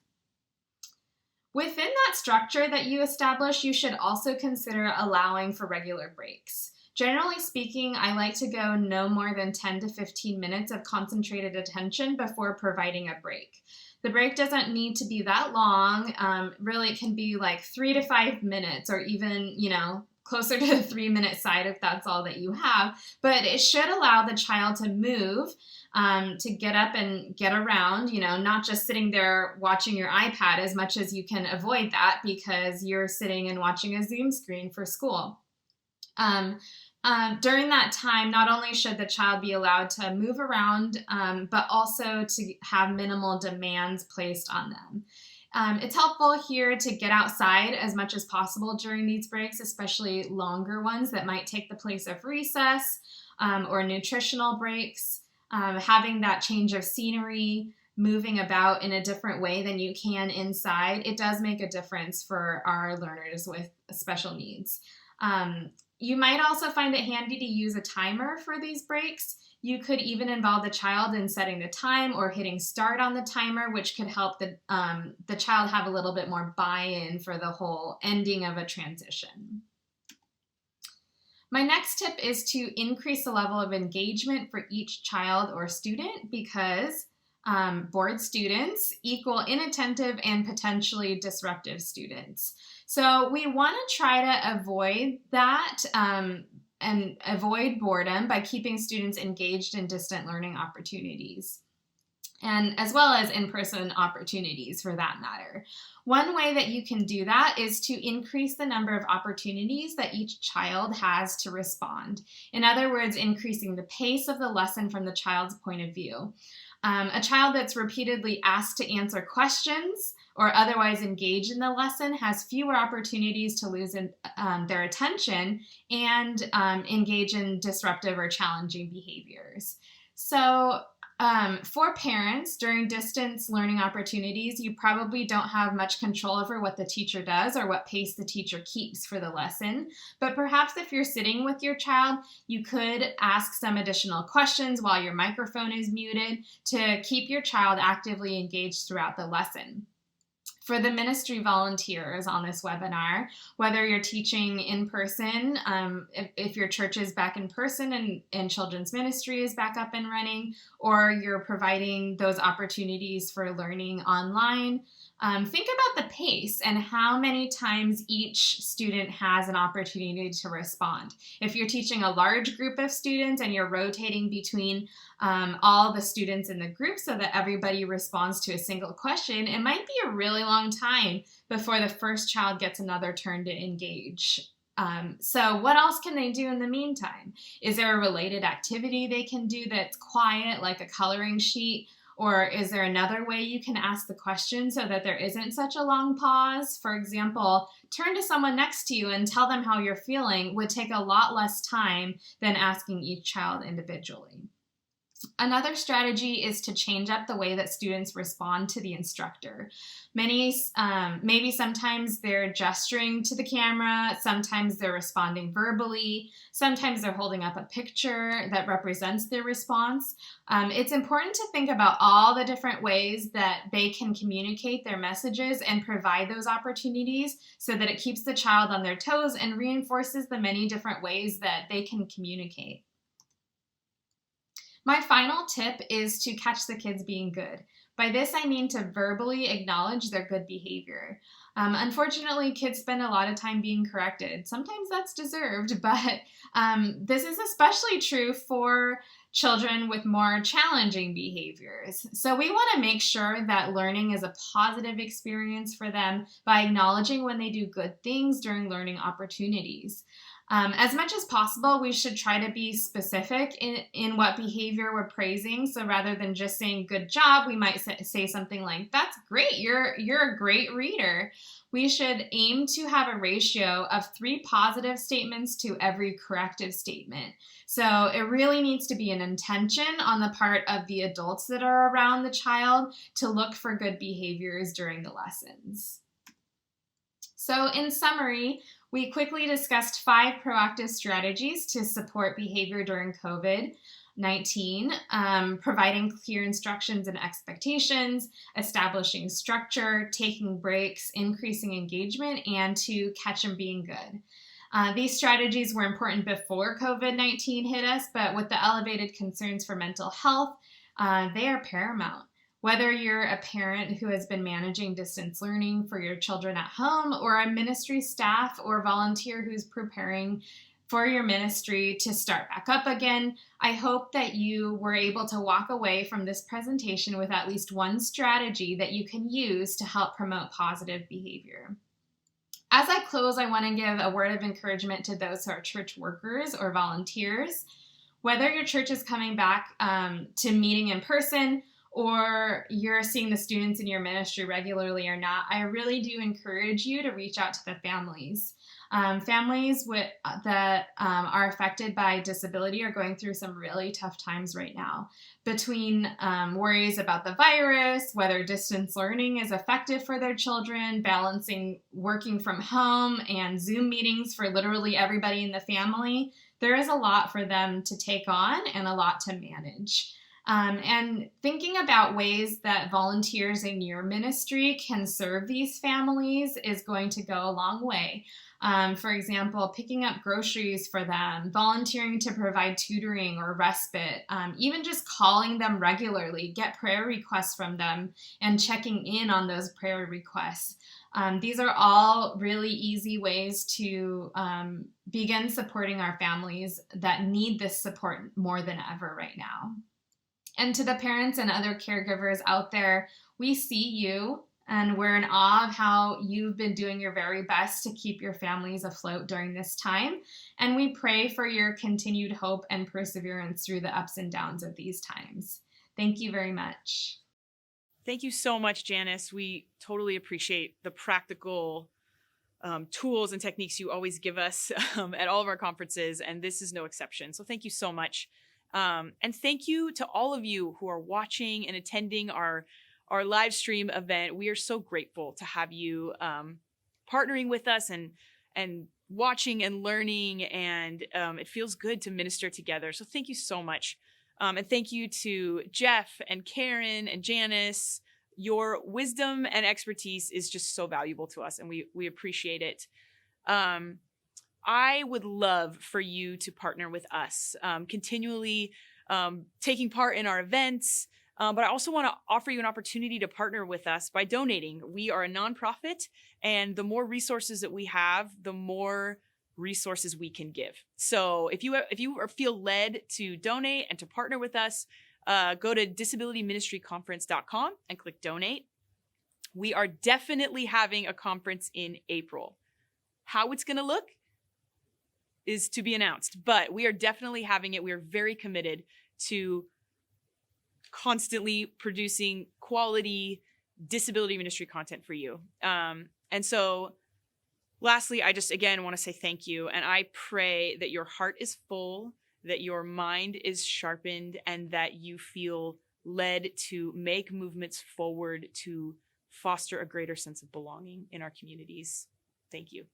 Within that structure that you establish, you should also consider allowing for regular breaks. Generally speaking, I like to go no more than 10 to 15 minutes of concentrated attention before providing a break. The break doesn't need to be that long. Really, it can be like 3 to 5 minutes, or even, closer to the 3-minute side if that's all that you have. But it should allow the child to move, to get up and get around, not just sitting there watching your iPad, as much as you can avoid that because you're sitting and watching a Zoom screen for school. During that time, not only should the child be allowed to move around, but also to have minimal demands placed on them. It's helpful here to get outside as much as possible during these breaks, especially longer ones that might take the place of recess or nutritional breaks. Having that change of scenery, moving about in a different way than you can inside, it does make a difference for our learners with special needs. You might also find it handy to use a timer for these breaks. You could even involve the child in setting the time or hitting start on the timer, which could help the child have a little bit more buy-in for the whole ending of a transition. My next tip is to increase the level of engagement for each child or student, because bored students equal inattentive and potentially disruptive students. So we want to try to avoid that and avoid boredom by keeping students engaged in distant learning opportunities, and as well as in-person opportunities for that matter. One way that you can do that is to increase the number of opportunities that each child has to respond. In other words, increasing the pace of the lesson from the child's point of view. A child that's repeatedly asked to answer questions or otherwise engage in the lesson has fewer opportunities to lose their attention and engage in disruptive or challenging behaviors. So for parents, during distance learning opportunities, you probably don't have much control over what the teacher does or what pace the teacher keeps for the lesson. But perhaps if you're sitting with your child, you could ask some additional questions while your microphone is muted to keep your child actively engaged throughout the lesson. For the ministry volunteers on this webinar, whether you're teaching in person, if your church is back in person and children's ministry is back up and running, or you're providing those opportunities for learning online, think about the pace and how many times each student has an opportunity to respond. If you're teaching a large group of students and you're rotating between all the students in the group so that everybody responds to a single question, it might be a really long time before the first child gets another turn to engage. So what else can they do in the meantime? Is there a related activity they can do that's quiet, like a coloring sheet? Or is there another way you can ask the question so that there isn't such a long pause? For example, turn to someone next to you and tell them how you're feeling would take a lot less time than asking each child individually. Another strategy is to change up the way that students respond to the instructor. Maybe sometimes they're gesturing to the camera, sometimes they're responding verbally, sometimes they're holding up a picture that represents their response. It's important to think about all the different ways that they can communicate their messages and provide those opportunities so that it keeps the child on their toes and reinforces the many different ways that they can communicate. My final tip is to catch the kids being good. By this, I mean to verbally acknowledge their good behavior. Unfortunately, kids spend a lot of time being corrected. Sometimes that's deserved, but this is especially true for children with more challenging behaviors. So we want to make sure that learning is a positive experience for them by acknowledging when they do good things during learning opportunities. As much as possible, we should try to be specific in what behavior we're praising. So rather than just saying good job, we might say something like, that's great, you're a great reader. We should aim to have a ratio of 3 positive statements to every corrective statement. So it really needs to be an intention on the part of the adults that are around the child to look for good behaviors during the lessons. So in summary, we quickly discussed 5 proactive strategies to support behavior during COVID-19, providing clear instructions and expectations, establishing structure, taking breaks, increasing engagement, and to catch them being good. These strategies were important before COVID-19 hit us, but with the elevated concerns for mental health, they are paramount. Whether you're a parent who has been managing distance learning for your children at home, or a ministry staff or volunteer who's preparing for your ministry to start back up again, I hope that you were able to walk away from this presentation with at least one strategy that you can use to help promote positive behavior. As I close, I want to give a word of encouragement to those who are church workers or volunteers. Whether your church is coming back to meeting in person, or you're seeing the students in your ministry regularly or not, I really do encourage you to reach out to the families. Families that are affected by disability are going through some really tough times right now. Between worries about the virus, whether distance learning is effective for their children, balancing working from home and Zoom meetings for literally everybody in the family, there is a lot for them to take on and a lot to manage. And thinking about ways that volunteers in your ministry can serve these families is going to go a long way. For example, picking up groceries for them, volunteering to provide tutoring or respite, even just calling them regularly, get prayer requests from them, and checking in on those prayer requests. These are all really easy ways to begin supporting our families that need this support more than ever right now. And to the parents and other caregivers out there, we see you and we're in awe of how you've been doing your very best to keep your families afloat during this time. And we pray for your continued hope and perseverance through the ups and downs of these times. Thank you very much. Thank you so much, Janice. We totally appreciate the practical tools and techniques you always give us at all of our conferences, and this is no exception. So thank you so much. And thank you to all of you who are watching and attending our live stream event. We are so grateful to have you partnering with us and watching and learning, and it feels good to minister together. So thank you so much. And thank you to Jeff and Karen and Janice. Your wisdom and expertise is just so valuable to us, and we appreciate it. I would love for you to partner with us, continually taking part in our events. But I also want to offer you an opportunity to partner with us by donating. We are a nonprofit, and the more resources that we have, the more resources we can give. So if you feel led to donate and to partner with us, go to disabilityministryconference.com and click donate. We are definitely having a conference in April. How it's going to look is to be announced, but we are definitely having it. We are very committed to constantly producing quality disability ministry content for you. And so lastly, I just, again, want to say thank you. And I pray that your heart is full, that your mind is sharpened, and that you feel led to make movements forward to foster a greater sense of belonging in our communities. Thank you.